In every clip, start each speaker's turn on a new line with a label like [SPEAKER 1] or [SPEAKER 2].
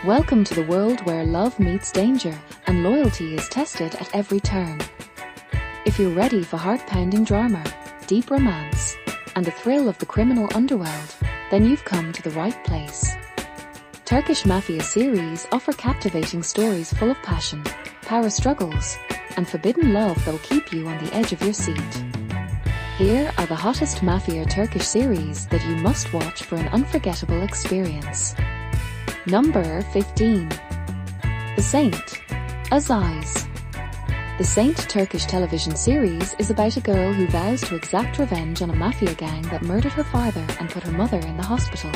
[SPEAKER 1] Welcome to the world where love meets danger and loyalty is tested at every turn. If you're ready for heart-pounding drama, deep romance, and the thrill of the criminal underworld, then you've come to the right place. Turkish Mafia series offer captivating stories full of passion, power struggles, and forbidden love that'll keep you on the edge of your seat. Here are the hottest Mafia Turkish series that you must watch for an unforgettable experience. Number 15. The Saint, Ezel. The Saint Turkish television series is about a girl who vows to exact revenge on a mafia gang that murdered her father and put her mother in the hospital.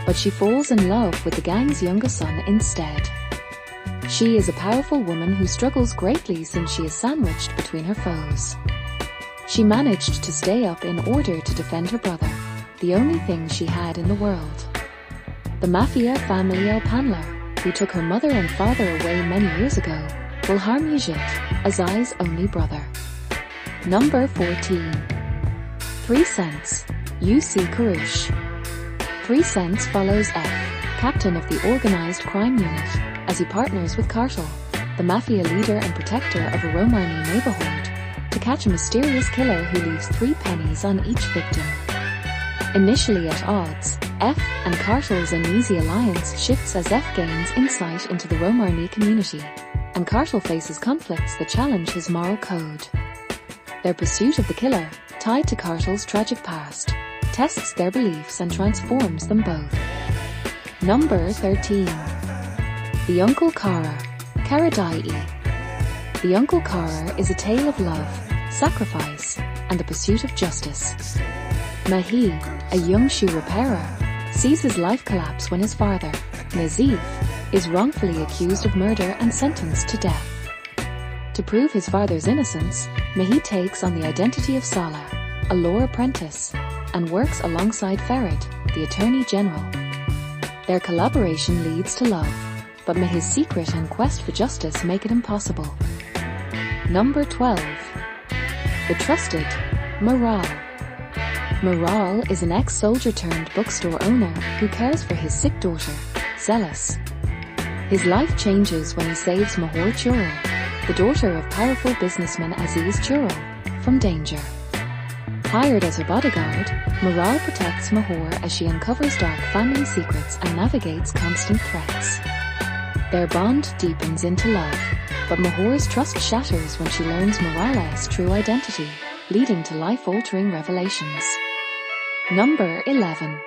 [SPEAKER 1] But she falls in love with the gang's younger son instead. She is a powerful woman who struggles greatly since she is sandwiched between her foes. She managed to stay up in order to defend her brother, the only thing she had in the world. The mafia family Alpanlar, who took her mother and father away many years ago, will harm Yigit, Ezel's only brother. Number 14. 3 Cents, UC Karush. 3 Cents follows F, captain of the organized crime unit, as he partners with Kartal, the mafia leader and protector of a Romani neighborhood, to catch a mysterious killer who leaves 3 pennies on each victim. Initially at odds, F and Kartal's uneasy alliance shifts as F gains insight into the Romani community, and Kartal faces conflicts that challenge his moral code. Their pursuit of the killer, tied to Kartal's tragic past, tests their beliefs and transforms them both. Number 13. The Uncle Cara, Karadai. The Uncle Cara is a tale of love, sacrifice, and the pursuit of justice. Mahi, a young shoe repairer, sees his life collapse when his father, Nazif, is wrongfully accused of murder and sentenced to death. To prove his father's innocence, Mahi takes on the identity of Salah, a law apprentice, and works alongside Farah, the Attorney General. Their collaboration leads to love, but Mahi's secret and quest for justice make it impossible. Number 12. The Trusted, Moral. Moral is an ex-soldier turned bookstore owner who cares for his sick daughter, Zealous. His life changes when he saves Mahor Churul, the daughter of powerful businessman Aziz Churul, from danger. Hired as her bodyguard, Moral protects Mahor as she uncovers dark family secrets and navigates constant threats. Their bond deepens into love, but Mahor's trust shatters when she learns Moral's true identity, leading to life-altering revelations. Number 11.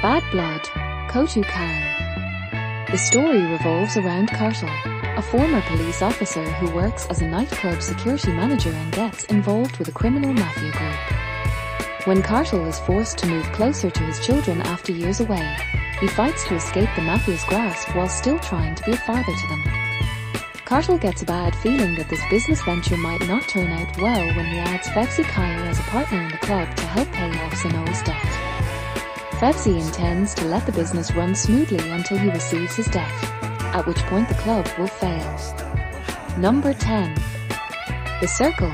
[SPEAKER 1] Bad Blood, Kotu Khan. The story revolves around Kartal, a former police officer who works as a nightclub security manager and gets involved with a criminal mafia group. When Kartal is forced to move closer to his children after years away, he fights to escape the mafia's grasp while still trying to be a father to them. Kartal gets a bad feeling that this business venture might not turn out well when he adds Fevzi Kaya as a partner in the club to help pay off Sano's debt. Fevzi intends to let the business run smoothly until he receives his debt, at which point the club will fail. Number 10. The Circle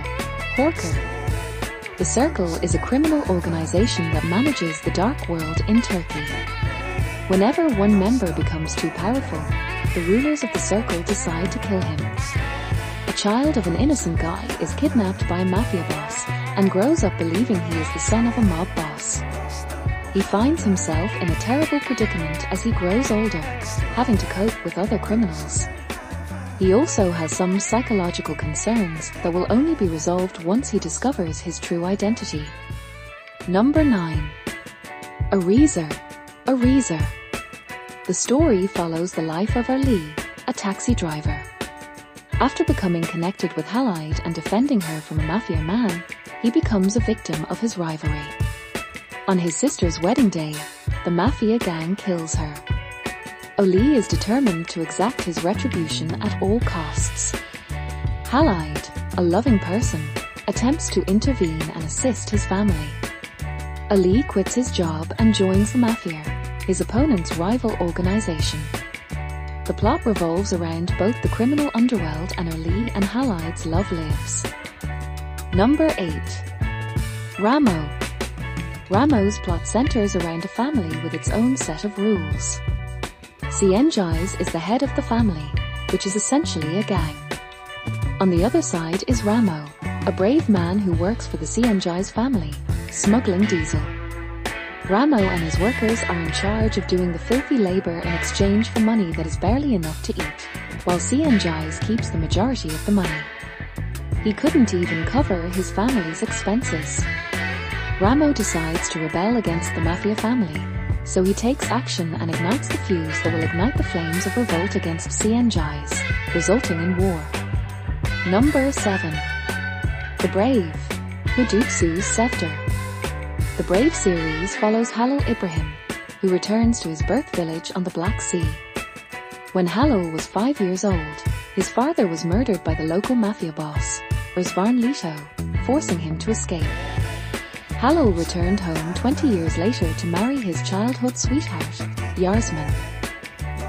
[SPEAKER 1] Horker. The Circle is a criminal organization that manages the dark world in Turkey. Whenever one member becomes too powerful, the rulers of the Circle decide to kill him. A child of an innocent guy is kidnapped by a mafia boss and grows up believing he is the son of a mob boss. He finds himself in a terrible predicament as he grows older, having to cope with other criminals. He also has some psychological concerns that will only be resolved once he discovers his true identity. Number 9. Ezel. The story follows the life of Ali, a taxi driver. After becoming connected with Halide and defending her from a mafia man, he becomes a victim of his rivalry. On his sister's wedding day, the mafia gang kills her. Ali is determined to exact his retribution at all costs. Halide, a loving person, attempts to intervene and assist his family. Ali quits his job and joins the mafia, his opponent's rival organization. The plot revolves around both the criminal underworld and Ali and Halide's love lives. Number 8. Ramo. Ramo's plot centers around a family with its own set of rules. Cenggiz is the head of the family, which is essentially a gang. On the other side is Ramo, a brave man who works for the Cenggiz family, smuggling diesel. Ramo and his workers are in charge of doing the filthy labor in exchange for money that is barely enough to eat, while Cenggiz keeps the majority of the money. He couldn't even cover his family's expenses. Ramo decides to rebel against the mafia family, so he takes action and ignites the fuse that will ignite the flames of revolt against Cenggiz, resulting in war. Number 7. The Brave, Hudutsu's Scepter. The Brave series follows Halil Ibrahim, who returns to his birth village on the Black Sea. When Halil was 5 years old, his father was murdered by the local mafia boss, Rizvan Leto, forcing him to escape. Halil returned home 20 years later to marry his childhood sweetheart, Yasmin.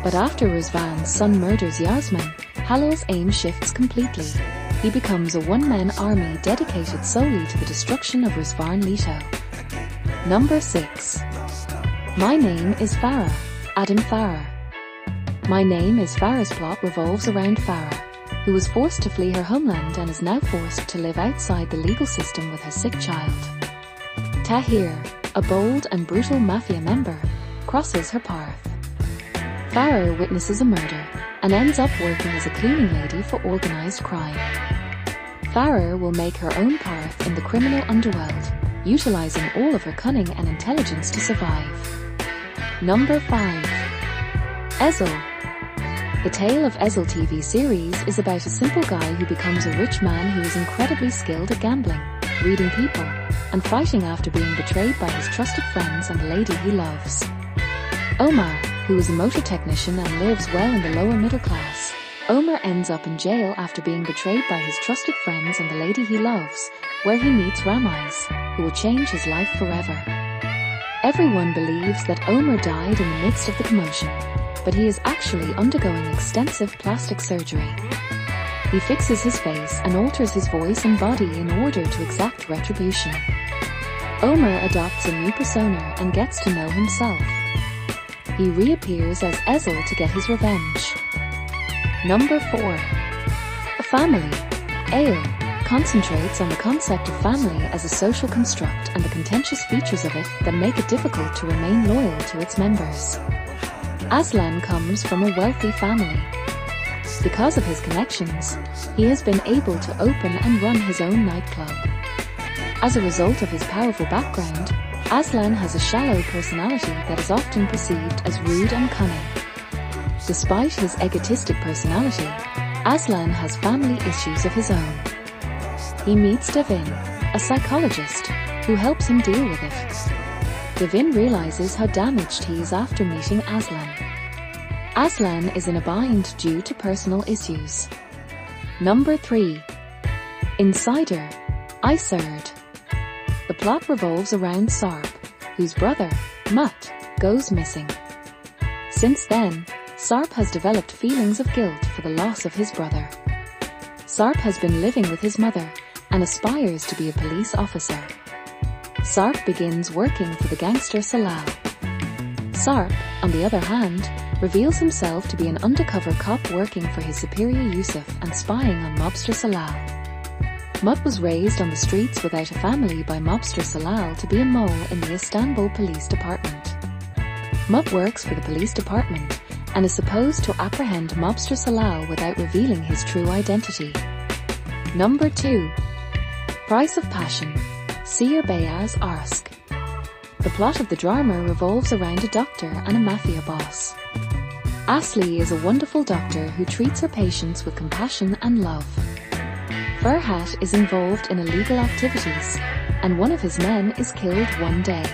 [SPEAKER 1] But after Rizvan's son murders Yasmin, Halil's aim shifts completely. He becomes a one-man army dedicated solely to the destruction of Rizvan Leto. Number 6. My Name is Farah, Adam Farah. My Name is Farah's plot revolves around Farah, who was forced to flee her homeland and is now forced to live outside the legal system with her sick child. Tahir, a bold and brutal mafia member, crosses her path. Farah witnesses a murder and ends up working as a cleaning lady for organized crime. Farah will make her own path in the criminal underworld, utilizing all of her cunning and intelligence to survive. Number 5. Ezel. The tale of Ezel TV series is about a simple guy who becomes a rich man who is incredibly skilled at gambling, reading people, and fighting after being betrayed by his trusted friends and the lady he loves. Omar, who is a motor technician and lives well in the lower middle class. Omar ends up in jail after being betrayed by his trusted friends and the lady he loves, where he meets Ramiz, who will change his life forever. Everyone believes that Omar died in the midst of the commotion, but he is actually undergoing extensive plastic surgery. He fixes his face and alters his voice and body in order to exact retribution. Omar adopts a new persona and gets to know himself. He reappears as Ezel to get his revenge. Number 4. A Family. Ale concentrates on the concept of family as a social construct and the contentious features of it that make it difficult to remain loyal to its members. Aslan comes from a wealthy family. Because of his connections, he has been able to open and run his own nightclub. As a result of his powerful background, Aslan has a shallow personality that is often perceived as rude and cunning. Despite his egotistic personality, Aslan has family issues of his own. He meets Devin, a psychologist, who helps him deal with it. Devin realizes how damaged he is after meeting Aslan. Aslan is in a bind due to personal issues. Number 3. Insider, Iserd. The plot revolves around Sarp, whose brother, Mutt, goes missing. Since then, Sarp has developed feelings of guilt for the loss of his brother. Sarp has been living with his mother and aspires to be a police officer. Sarp begins working for the gangster Salal. Sarp, on the other hand, reveals himself to be an undercover cop working for his superior Yusuf and spying on mobster Salal. Mutt was raised on the streets without a family by mobster Salal to be a mole in the Istanbul Police Department. Mutt works for the police department and is supposed to apprehend mobster Salal without revealing his true identity. Number 2. Price of Passion, Sir Beyaz Arsk. The plot of the drama revolves around a doctor and a mafia boss. Asli is a wonderful doctor who treats her patients with compassion and love. Farhat is involved in illegal activities, and one of his men is killed one day.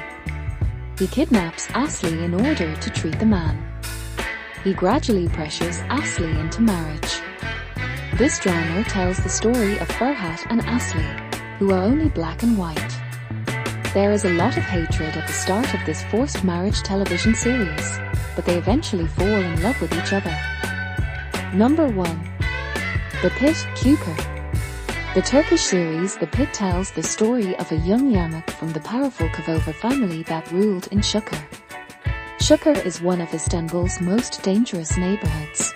[SPEAKER 1] He kidnaps Asli in order to treat the man. He gradually pressures Asli into marriage. This drama tells the story of Farhat and Asli, who are only black and white. There is a lot of hatred at the start of this forced marriage television series, but they eventually fall in love with each other. Number 1. The Pit Kuker. The Turkish series The Pit tells the story of a young Yarmouk from the powerful Kavova family that ruled in Shukar. Shukr is one of Istanbul's most dangerous neighborhoods.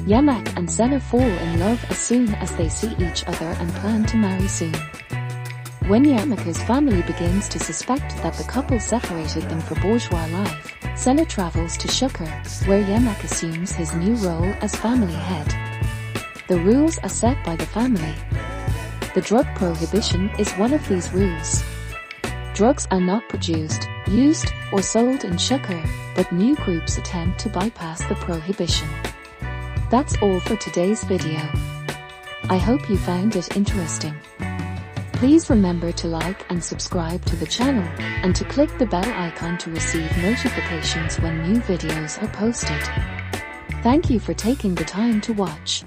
[SPEAKER 1] Yemek and Sena fall in love as soon as they see each other and plan to marry soon. When Yemek's family begins to suspect that the couple separated them for bourgeois life, Sena travels to Shukr, where Yemek assumes his new role as family head. The rules are set by the family. The drug prohibition is one of these rules. Drugs are not produced, used, or sold in Shukr, but new groups attempt to bypass the prohibition. That's all for today's video. I hope you found it interesting. Please remember to like and subscribe to the channel, and to click the bell icon to receive notifications when new videos are posted. Thank you for taking the time to watch.